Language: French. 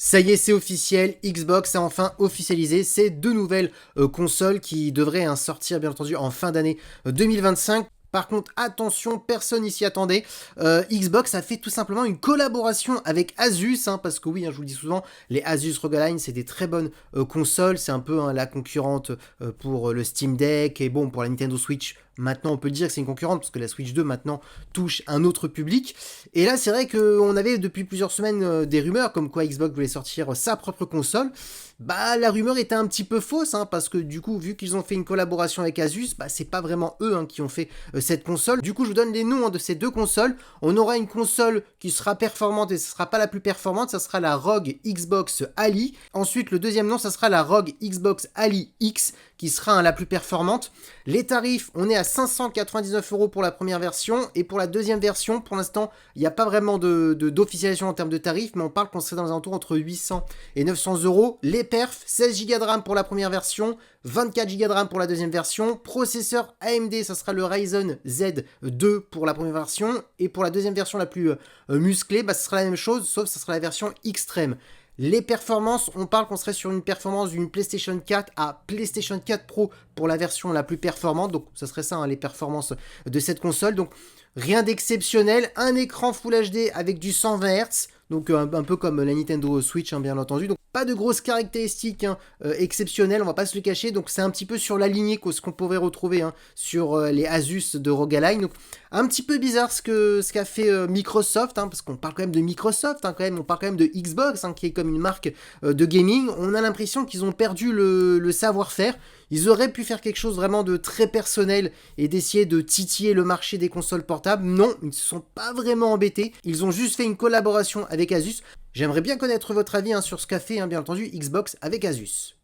Ça y est, c'est officiel, Xbox a enfin officialisé ces deux nouvelles consoles qui devraient sortir bien entendu en fin d'année 2025. Par contre, attention, personne n'y s'y attendait. Xbox a fait tout simplement une collaboration avec Asus, parce que oui, je vous le dis souvent, les Asus ROG Ally, c'est des très bonnes consoles. C'est un peu la concurrente pour le Steam Deck et bon, pour la Nintendo Switch. Maintenant, on peut dire que c'est une concurrente parce que la Switch 2 maintenant touche un autre public. Et là, c'est vrai qu'on avait depuis plusieurs semaines des rumeurs comme quoi Xbox voulait sortir sa propre console. Bah, la rumeur était un petit peu fausse, parce que du coup, vu qu'ils ont fait une collaboration avec Asus, bah, c'est pas vraiment eux qui ont fait cette console. Du coup, je vous donne les noms de ces deux consoles. On aura une console qui sera performante et ce sera pas la plus performante, ça sera la ROG Xbox Ally. Ensuite, le deuxième nom, ça sera la ROG Xbox Ally X qui sera la plus performante. Les tarifs, on est à 599 € pour la première version et pour la deuxième version, pour l'instant, il n'y a pas vraiment d'officialisation en termes de tarifs, mais on parle qu'on serait dans les alentours entre 800 et 900 €. Les perfs, 16 Go de RAM pour la première version, 24 Go de RAM pour la deuxième version, processeur AMD, ça sera le Ryzen Z2 pour la première version, et pour la deuxième version la plus musclée, ça sera la même chose, sauf ça sera la version extrême. Les performances, on parle qu'on serait sur une performance d'une PlayStation 4 à PlayStation 4 Pro pour la version la plus performante, donc ça serait ça les performances de cette console, donc rien d'exceptionnel, un écran Full HD avec du 120 Hz, donc un peu comme la Nintendo Switch bien entendu, donc pas de grosses caractéristiques exceptionnelles, on va pas se le cacher, donc c'est un petit peu sur la lignée que ce qu'on pourrait retrouver sur les Asus de ROG Ally, donc un petit peu bizarre ce qu'a fait Microsoft, parce qu'on parle quand même de Microsoft, on parle quand même de Xbox, qui est comme une marque de gaming, on a l'impression qu'ils ont perdu le savoir-faire. Ils auraient pu faire quelque chose vraiment de très personnel et d'essayer de titiller le marché des consoles portables. Non, ils ne se sont pas vraiment embêtés. Ils ont juste fait une collaboration avec Asus. J'aimerais bien connaître votre avis sur ce qu'a fait, bien entendu, Xbox avec Asus.